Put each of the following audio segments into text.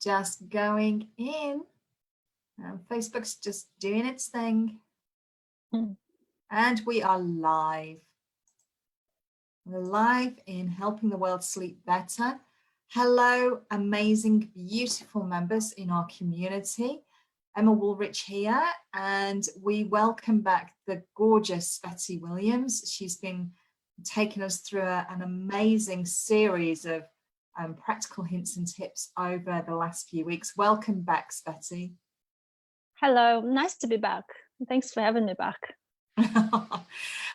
just going in. Facebook's just doing its thing. And we are live. We're live in Helping the World Sleep Better. Hello, amazing, beautiful members in our community. Emma Woolrich here, and we welcome back the gorgeous Sveti Williams. She's been taking us through an amazing series of practical hints and tips over the last few weeks. Welcome back, Sveti. Hello, nice to be back. Thanks for having me back.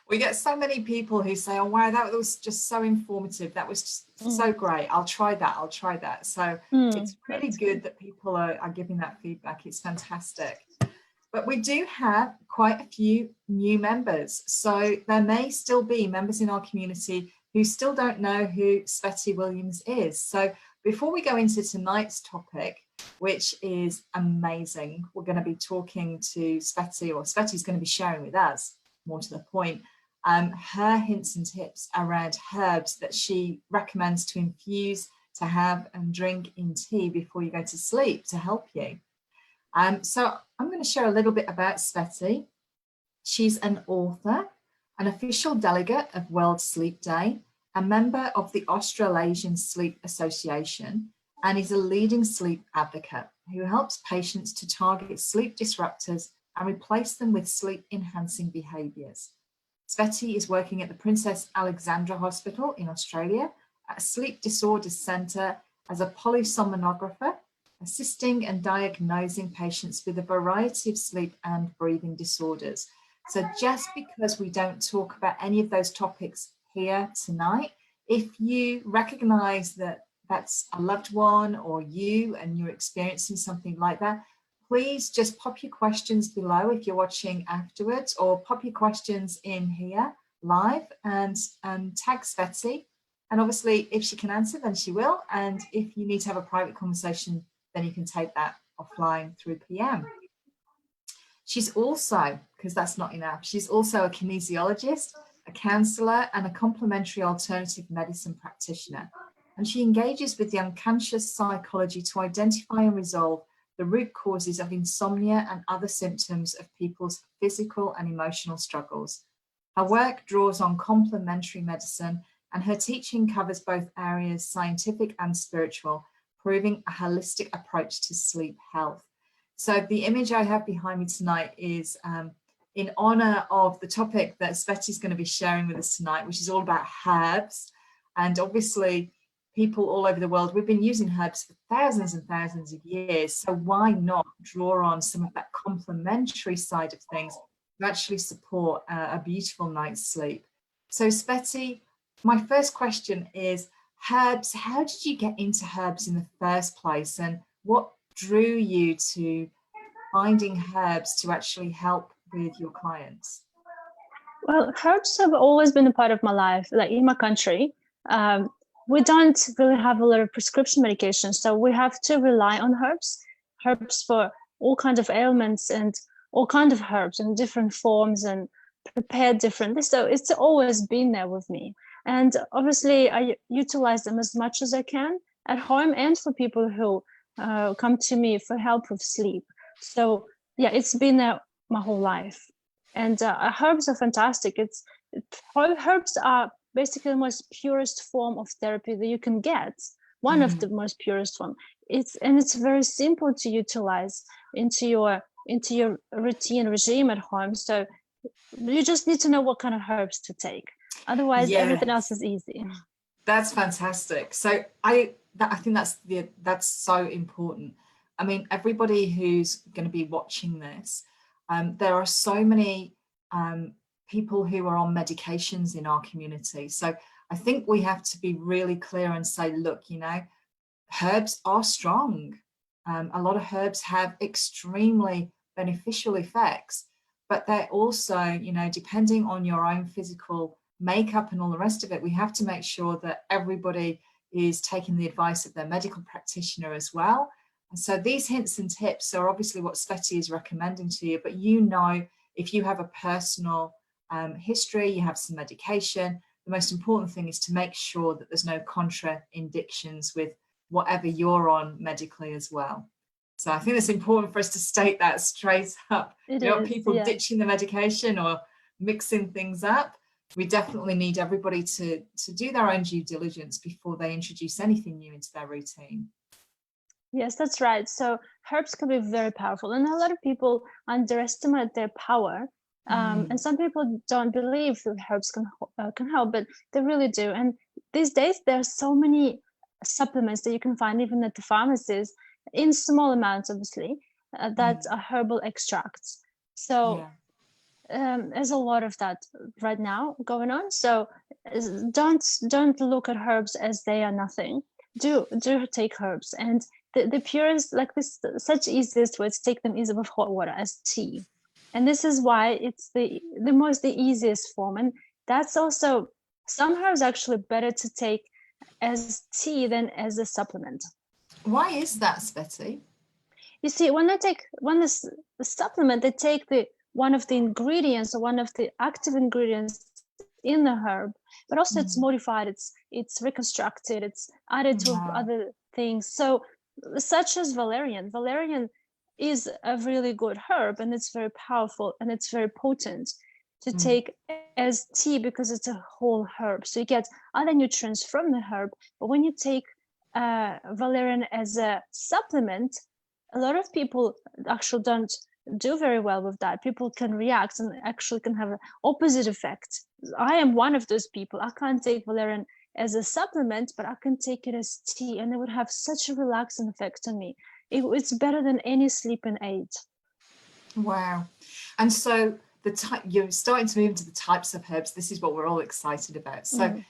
We get so many people who say, oh wow, that was just so informative, that was just so great, I'll try that. So it's really good that people are giving that feedback. It's fantastic. But we do have quite a few new members, so there may still be members in our community who still don't know who Sveti Williams is. So before we go into tonight's topic, which is amazing, we're going to be talking to Sveti, or Sveti's going to be sharing with us, more to the point, her hints and tips around herbs that she recommends to infuse, to have and drink in tea before you go to sleep to help you. So I'm going to share a little bit about Sveti. She's an author, an official delegate of World Sleep Day, a member of the Australasian Sleep Association, and is a leading sleep advocate who helps patients to target sleep disruptors and replace them with sleep-enhancing behaviours. Sveti is working at the Princess Alexandra Hospital in Australia at a sleep disorders centre as a polysomnographer, assisting and diagnosing patients with a variety of sleep and breathing disorders. So just because we don't talk about any of those topics here tonight, if you recognise that that's a loved one or you and you're experiencing something like that, please just pop your questions below if you're watching afterwards, or pop your questions in here live and tag Sveti. And obviously if she can answer, then she will. And if you need to have a private conversation, then you can take that offline through PM. She's also, because that's not enough, she's also a kinesiologist, a counsellor and a complementary alternative medicine practitioner. And she engages with the unconscious psychology to identify and resolve the root causes of insomnia and other symptoms of people's physical and emotional struggles. Her work draws on complementary medicine, and her teaching covers both areas, scientific and spiritual, proving a holistic approach to sleep health. So the image I have behind me tonight is in honour of the topic that Sveti is going to be sharing with us tonight, which is all about herbs. And obviously, people all over the world, we've been using herbs for thousands and thousands of years. So why not draw on some of that complementary side of things to actually support a beautiful night's sleep? So Sveti, my first question is herbs. How did you get into herbs in the first place, and what drew you to finding herbs to actually help with your clients? Well, herbs have always been a part of my life. Like in my country, we don't really have a lot of prescription medication, so we have to rely on herbs for all kinds of ailments, and all kinds of herbs in different forms and prepared differently. So it's always been there with me. And obviously I utilize them as much as I can at home and for people who come to me for help with sleep. So yeah, it's been there my whole life. And herbs are fantastic. Herbs are basically the most purest form of therapy that you can get. One of the most purest form. It's very simple to utilize into your routine regime at home. So you just need to know what kind of herbs to take. Otherwise, everything else is easy. That's fantastic. So I think that's so important. I mean, everybody who's going to be watching this, there are so many people who are on medications in our community. So I think we have to be really clear and say, look, you know, herbs are strong. A lot of herbs have extremely beneficial effects, but they're also, you know, depending on your own physical makeup and all the rest of it, we have to make sure that everybody is taking the advice of their medical practitioner as well. And so these hints and tips are obviously what Sveti is recommending to you, but you know, if you have a personal history, you have some medication, the most important thing is to make sure that there's no contraindications with whatever you're on medically as well. So I think it's important for us to state that straight up. You don't want people ditching the medication or mixing things up. We definitely need everybody to do their own due diligence before they introduce anything new into their routine. Yes, that's right. So herbs can be very powerful, and a lot of people underestimate their power. And some people don't believe that herbs can help, but they really do. And these days, there are so many supplements that you can find even at the pharmacies in small amounts, obviously, that are herbal extracts. So there's a lot of that right now going on. So don't look at herbs as they are nothing. Do take herbs, and the purest, like this, such easiest way to take them is with hot water as tea. And this is why it's the easiest form. And that's also, some herbs actually better to take as tea than as a supplement. Why is that, Sveti? You see, when the supplement, they take one of the ingredients or one of the active ingredients in the herb, but also it's modified, it's reconstructed, it's added to other things. So such as Valerian. Valerian is a really good herb, and it's very powerful and it's very potent to take as tea because it's a whole herb. So you get other nutrients from the herb, but when you take Valerian as a supplement, a lot of people actually don't do very well with that. People can react and actually can have an opposite effect. I am one of those people. I can't take Valerian as a supplement, but I can take it as tea, and it would have such a relaxing effect on me. It's better than any sleeping aid. Wow. And so you're starting to move into the types of herbs. This is what we're all excited about. So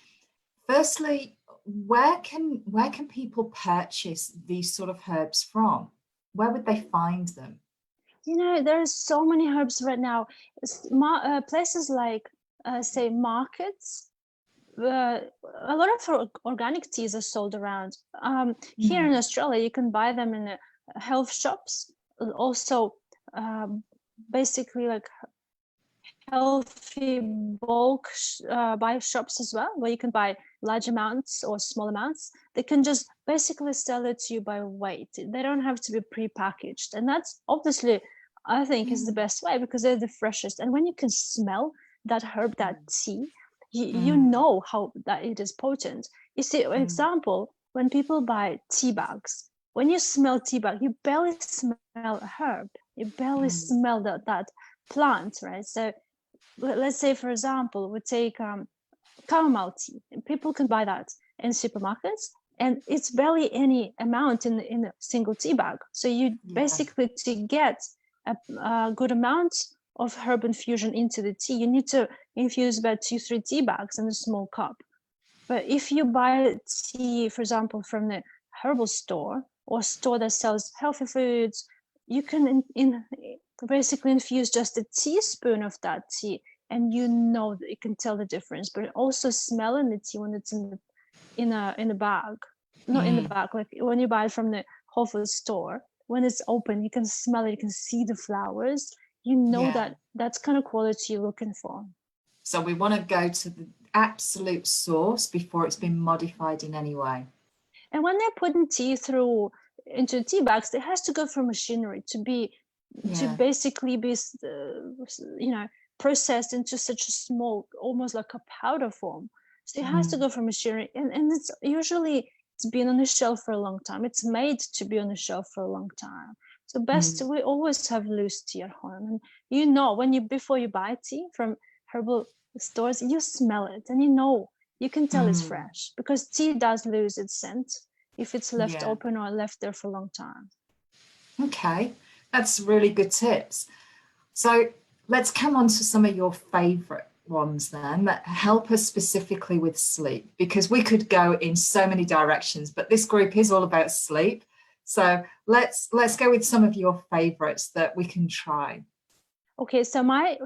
firstly, where can people purchase these sort of herbs from? Where would they find them? You know, there are so many herbs right now. Places like, say, markets. A lot of organic teas are sold around. Here in Australia, you can buy them in health shops. Also, basically like healthy bulk buy shops as well, where you can buy large amounts or small amounts. They can just basically sell it to you by weight. They don't have to be pre-packaged, and that's obviously, I think, is the best way because they're the freshest. And when you can smell that herb, that tea, you know how that it is potent. You see, an example, when people buy tea bags, when you smell tea bag, you barely smell a herb. You barely smell that plant, right? So let's say, for example, we take chamomile tea. People can buy that in supermarkets, and it's barely any amount in a single tea bag. So you basically, to get a good amount of herb infusion into the tea, you need to infuse about 2-3 tea bags in a small cup. But if you buy tea, for example, from the herbal store or store that sells healthy foods, you can basically infuse just a teaspoon of that tea, and you know that you can tell the difference. But also smelling the tea when it's in a bag, not in the bag, like when you buy it from the Whole Foods store, when it's open, you can smell it, you can see the flowers. You know that that's kind of quality you're looking for. So we want to go to the absolute source before it's been modified in any way. And when they're putting tea into tea bags, it has to go through machinery to basically be processed into such a small, almost like a powder form. So it has to go through machinery, and it's usually, it's been on the shelf for a long time. It's made to be on the shelf for a long time. So we always have loose tea at home. And before you buy tea from herbal stores, you smell it, and you can tell it's fresh, because tea does lose its scent if it's left open or left there for a long time. Okay, that's really good tips. So let's come on to some of your favorite ones then that help us specifically with sleep, because we could go in so many directions, but this group is all about sleep. So let's go with some of your favorites that we can try. Okay, so my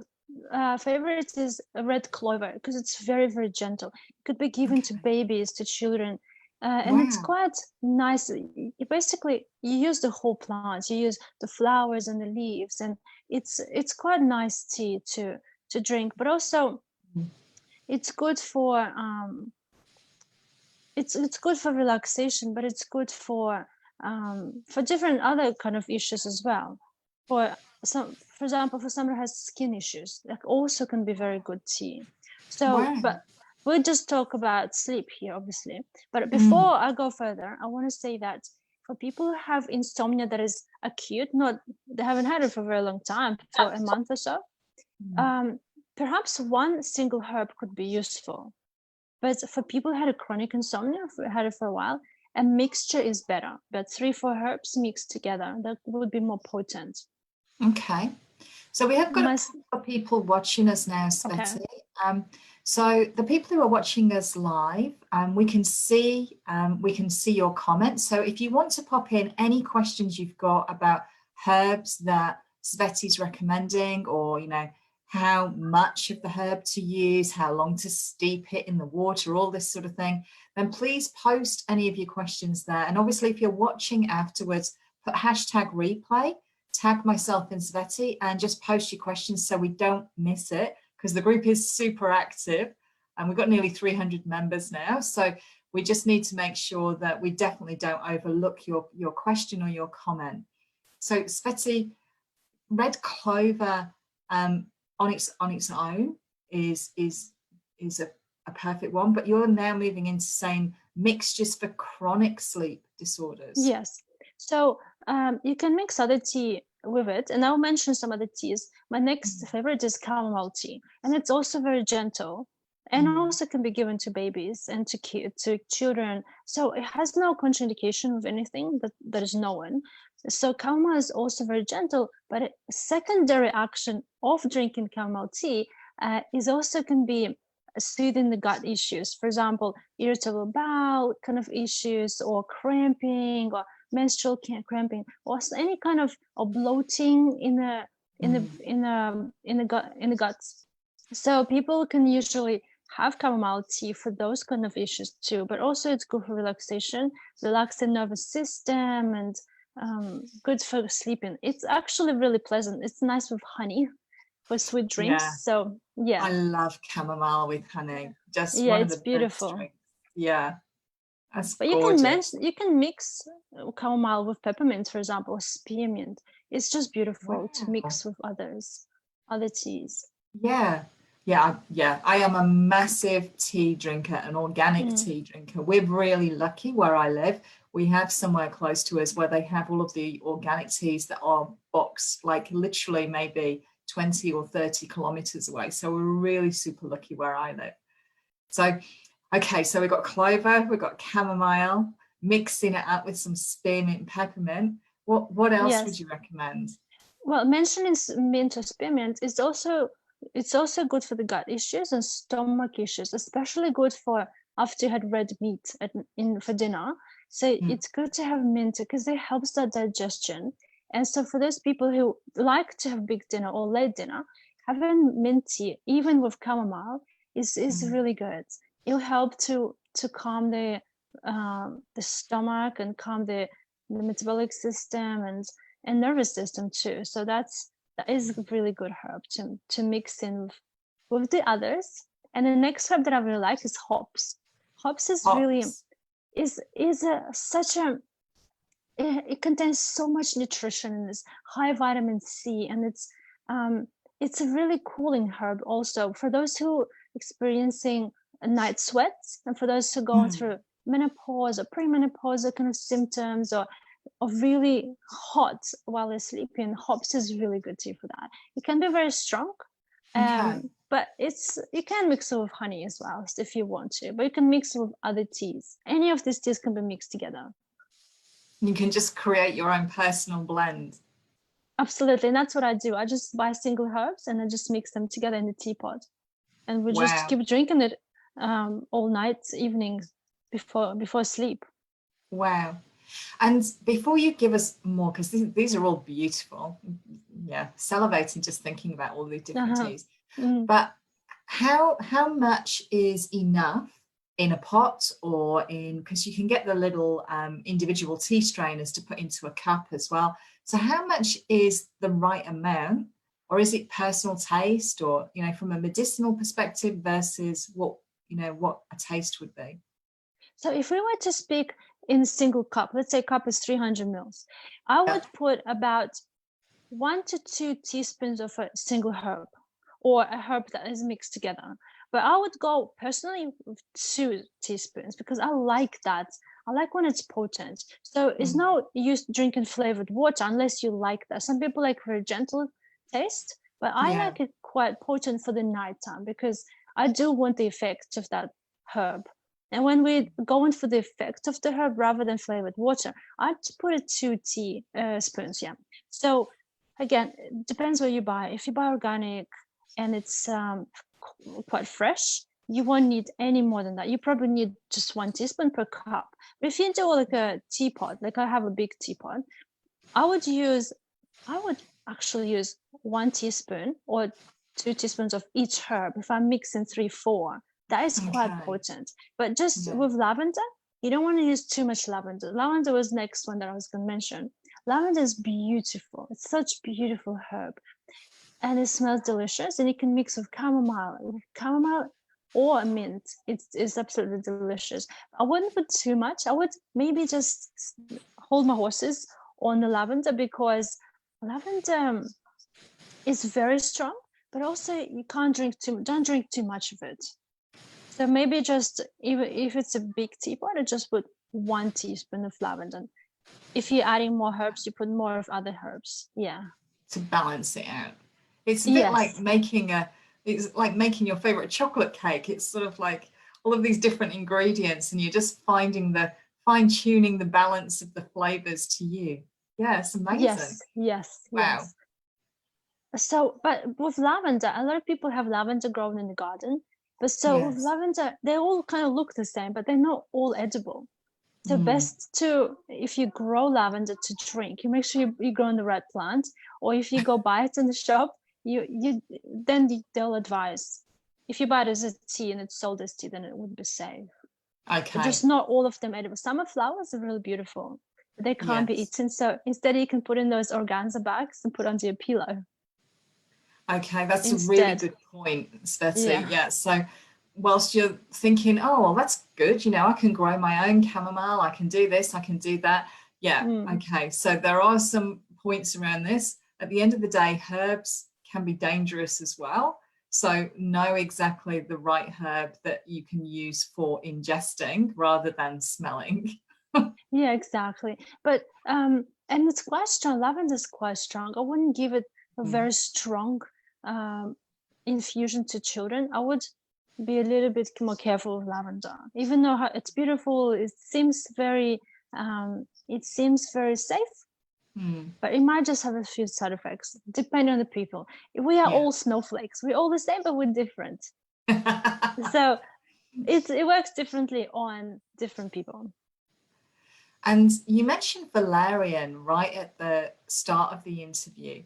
favorite is red clover, because it's very, very gentle. It could be given to babies, to children, and it's quite nice. You use the whole plant. You use the flowers and the leaves, and it's quite nice tea to drink. But also, it's good for it's good for relaxation, but it's good for different other kind of issues as well. For example, for someone who has skin issues, that also can be very good tea. So, Wow. but we'll just talk about sleep here, obviously. But before I go further, I want to say that for people who have insomnia that is acute, they haven't had it for a very long time, for a month or so, perhaps one single herb could be useful. But for people who had a chronic insomnia, had it for a while, a mixture is better. But 3-4 herbs mixed together, that would be more potent. Okay. So we have got a couple of people watching us now, Sveti. Okay. So the people who are watching us live, we can see your comments. So if you want to pop in any questions you've got about herbs that Sveti's recommending, or how much of the herb to use, how long to steep it in the water, all this sort of thing, then please post any of your questions there. And obviously, if you're watching afterwards, put #replay, tag myself and Sveti, and just post your questions so we don't miss it, because the group is super active and we've got nearly 300 members now. So we just need to make sure that we definitely don't overlook your question or your comment. So Sveti, red clover on its own is a perfect one, but you're now moving into saying mixtures for chronic sleep disorders. Yes. So you can mix other tea with it, and I'll mention some other teas. My next favorite is chamomile tea, and it's also very gentle, and also can be given to babies and to children. So it has no contraindication of anything that is known. So chamomile is also very gentle, but a secondary action of drinking chamomile tea is also can be soothing the gut issues. For example, irritable bowel kind of issues, or cramping, or menstrual cramping, or any kind of bloating in the guts. So people can usually have chamomile tea for those kind of issues too. But also it's good for relaxation, relax the nervous system, and good for sleeping. It's actually really pleasant. It's nice with honey for sweet drinks. Yeah. So yeah, I love chamomile with honey. Just yeah, one it's of the beautiful. best drinks. Yeah, that's but gorgeous. You can mix chamomile with peppermint, for example, or spearmint. It's just beautiful to mix with other teas. Yeah. I am a massive tea drinker, an organic tea drinker. We're really lucky where I live. We have somewhere close to us where they have all of the organic teas that are boxed, like literally maybe 20 or 30 kilometers away. So we're really super lucky where I live. So, okay, so we've got clover, we've got chamomile, mixing it up with some spearmint and peppermint. What else would you recommend? Well, mentioning mint or spearmint is also good for the gut issues and stomach issues, especially good for after you had red meat for dinner. So it's good to have mint because it helps that digestion. And so for those people who like to have big dinner or late dinner, having mint tea, even with chamomile, is really good. It'll help to calm the stomach and calm the metabolic system and nervous system too. So that is a really good herb to mix in with the others. And the next herb that I really like is hops. Hops is really it contains so much nutrition and it's high vitamin C, and it's a really cooling herb also for those who experiencing night sweats, and for those who go through menopause or premenopause kind of symptoms, or really hot while they're sleeping. Hops is really good tea for that. It can be very strong, but you can mix it with honey as well if you want to, but you can mix it with other teas. Any of these teas can be mixed together. You can just create your own personal blend. Absolutely, and that's what I do. I just buy single herbs and I just mix them together in the teapot, and we just keep drinking it all night, evenings before sleep. Wow. And before you give us more, because these are all beautiful, salivating just thinking about all the different teas. But how much is enough in a pot, or because you can get the little individual tea strainers to put into a cup as well. So how much is the right amount, or is it personal taste, or from a medicinal perspective versus what a taste would be? So if we were to speak in a single cup, let's say cup is 300 mils, I would put about 1 to 2 teaspoons of a single herb or a herb that is mixed together. But I would go personally with 2 teaspoons because I like that. I like when it's potent. So it's no use drinking flavored water unless you like that. Some people like very gentle taste, but I like it quite potent for the nighttime because I do want the effect of that herb. And when we're going for the effect of the herb rather than flavored water, I'd put it 2 teaspoons. Yeah. So again, it depends what you buy. If you buy organic and it's quite fresh, you won't need any more than that. You probably need just 1 teaspoon per cup. But if you do like a teapot, like I have a big teapot, I would actually use 1 teaspoon or 2 teaspoons of each herb. If I'm mixing 3, 4, that is quite potent. But just with lavender, you don't want to use too much lavender. Lavender was the next one that I was going to mention. Lavender is beautiful. It's such beautiful herb. And it smells delicious. And you can mix with chamomile or mint. It's absolutely delicious. I wouldn't put too much. I would maybe just hold my horses on the lavender because lavender is very strong, but also you don't drink too much of it. So maybe just, even if it's a big teapot, I just put 1 teaspoon of lavender. If you're adding more herbs, you put more of other herbs. Yeah. To balance it out. It's a bit like making your favorite chocolate cake. It's sort of like all of these different ingredients and you're just fine-tuning the balance of the flavors to you. Yeah, it's amazing. Yes. Wow. Yes. So, but with lavender, a lot of people have lavender grown in the garden. But with lavender, they all kind of look the same, but they're not all edible. So if you grow lavender to drink, you make sure you grow in the right plant, or if you go buy it in the shop, they'll advise. If you buy it as a tea and it's sold as tea, then it would be safe. Okay. But just not all of them edible. Some of flowers are really beautiful, but they can't be eaten. So instead, you can put in those organza bags and put under your pillow. Okay, that's a really good point, Sveti. Yeah. So whilst you're thinking, oh, well, that's good, I can grow my own chamomile, I can do this, I can do that. Yeah. Okay. So there are some points around this. At the end of the day, herbs can be dangerous as well. So know exactly the right herb that you can use for ingesting rather than smelling. Yeah, exactly. But and it's quite strong. Lavender is quite strong. I wouldn't give it a very strong infusion to children. I would be a little bit more careful with lavender. Even though it's beautiful, it seems very safe. But it might just have a few side effects depending on the people. We are all snowflakes. We're all the same, but we're different. So it works differently on different people. And you mentioned Valerian right at the start of the interview.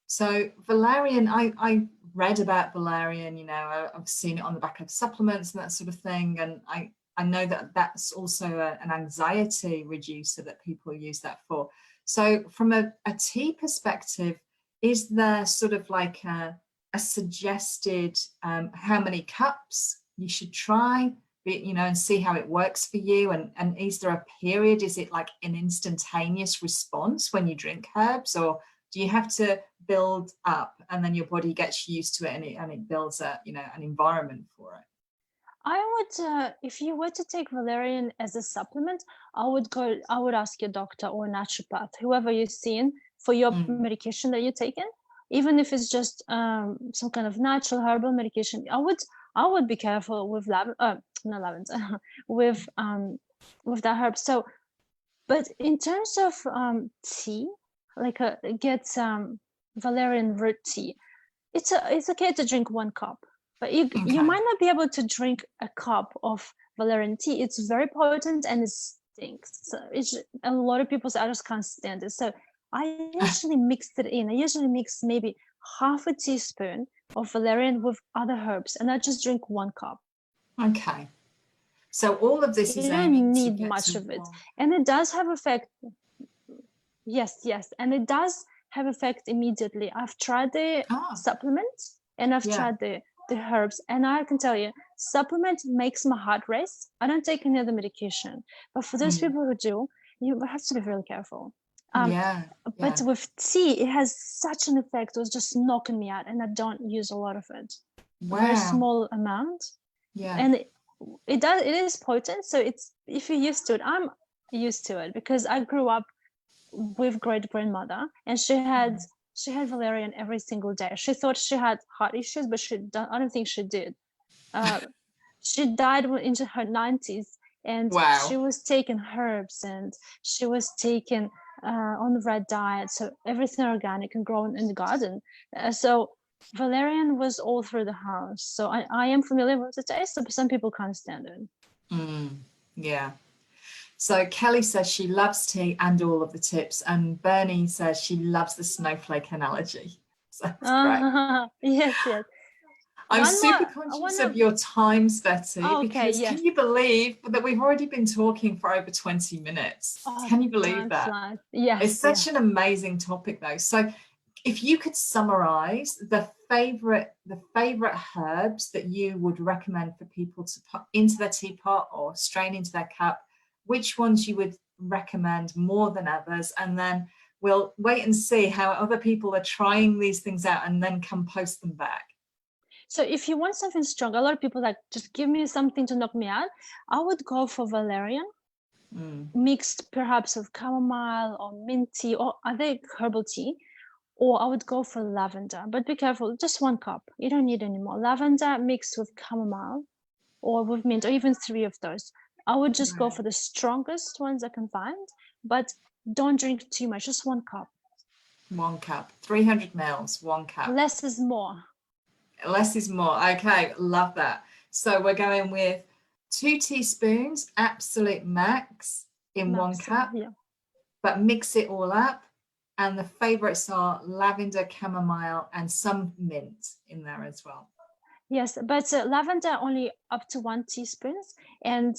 So Valerian, I read about Valerian, I've seen it on the back of supplements and that sort of thing. And I know that that's also an anxiety reducer that people use that for. So from a tea perspective, is there sort of like a suggested how many cups you should try, and see how it works for you? And is there a period? Is it like an instantaneous response when you drink herbs, or do you have to build up and then your body gets used to it and it builds an environment for it? I would, if you were to take Valerian as a supplement, I would ask your doctor or naturopath, whoever you've seen for your medication that you're taking, even if it's just some kind of natural herbal medication. I would be careful with with that herb. So, but in terms of tea, like get Valerian root tea, it's okay to drink 1 cup. But you might not be able to drink a cup of Valerian tea. It's very potent and it stinks. So a lot of people say, I just can't stand it. So I usually mixed it in. I usually mix maybe half a teaspoon of Valerian with other herbs, and I just drink 1 cup. Okay. So all of this is aiming to you don't need much of it. And it does have effect. Yes. And it does have effect immediately. I've tried the supplements and I've tried the herbs, and I can tell you supplement makes my heart race. I don't take any other medication. But for those people who do, you have to be really careful. But with tea, it has such an effect. It was just knocking me out, and I don't use a lot of it. Wow. Very small amount. Yeah. And it is potent. So it's, if you're used to it, I'm used to it because I grew up with great grandmother, and she had valerian every single day. She thought she had heart issues, but I don't think she did. She died into her 90s, and she was taking herbs, and she was taking on the red diet, so everything organic and grown in the garden. So valerian was all through the house. So I am familiar with the taste, but some people can't stand it. Yeah. So Kelly says she loves tea and all of the tips, and Bernie says she loves the snowflake analogy. So that's great. Yes. I'm super conscious of your time, Sveti, because can you believe that we've already been talking for over 20 minutes? Can you believe that? Yes. It's such an amazing topic, though. So if you could summarize the favorite herbs that you would recommend for people to put into their teapot or strain into their cup, which ones you would recommend more than others, and then we'll wait and see how other people are trying these things out and then come post them back. So if you want something strong, a lot of people like, just give me something to knock me out. I would go for valerian, mixed perhaps with chamomile or mint tea or other herbal tea, or I would go for lavender. But be careful, just 1 cup. You don't need any more. Lavender mixed with chamomile or with mint, or even 3 of those. I would just go for the strongest ones I can find, but don't drink too much, just 1 cup. 1 cup, 300 mils, 1 cup. Less is more. Less is more. Okay, love that. So we're going with 2 teaspoons, absolute max in 1 cup, but mix it all up. And the favorites are lavender, chamomile, and some mint in there as well. Yes, but lavender only up to 1 teaspoon, and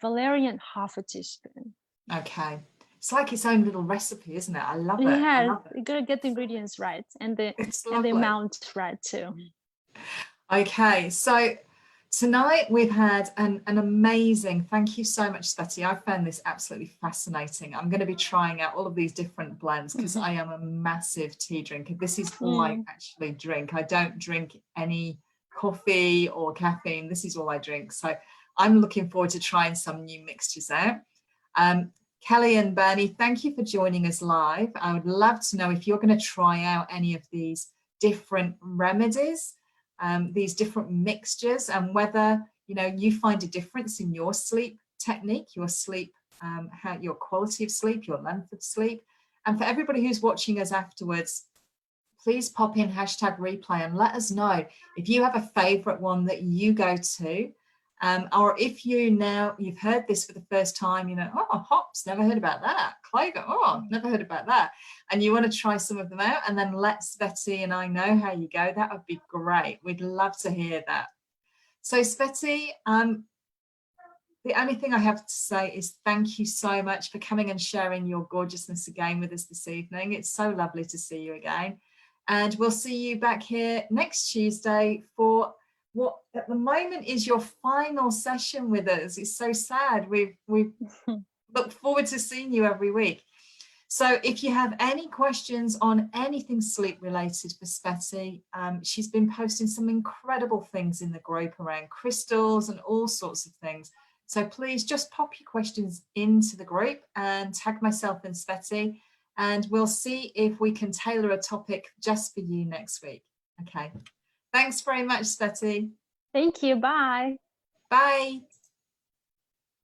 valerian half a teaspoon. Okay. It's like its own little recipe, isn't it? I love it. Yeah, I love it. You gotta get the ingredients right, and the amount right too. Okay, so tonight we've had an amazing, thank you so much, Sveti. I found this absolutely fascinating. I'm going to be trying out all of these different blends because I am a massive tea drinker. This is all I actually drink. I don't drink any coffee or caffeine. This is all I drink. So I'm looking forward to trying some new mixtures out. Kelly and Bernie, thank you for joining us live. I would love to know if you're going to try out any of these different remedies, these different mixtures, and whether you find a difference in your sleep technique, your sleep, your quality of sleep, your length of sleep. And for everybody who's watching us afterwards, please pop in #replay and let us know if you have a favorite one that you go to. Or if you've heard this for the first time, oh, hops, never heard about that. Clover, oh, never heard about that. And you want to try some of them out and then let Sveti and I know how you go. That would be great. We'd love to hear that. So Sveti, the only thing I have to say is thank you so much for coming and sharing your gorgeousness again with us this evening. It's so lovely to see you again. And we'll see you back here next Tuesday for what at the moment is your final session with us. It's so sad. We look forward to seeing you every week. So if you have any questions on anything sleep related for Sveti, she's been posting some incredible things in the group around crystals and all sorts of things. So please just pop your questions into the group and tag myself and Sveti, and we'll see if we can tailor a topic just for you next week. Okay. Thanks very much, Sveti. Thank you. Bye. Bye.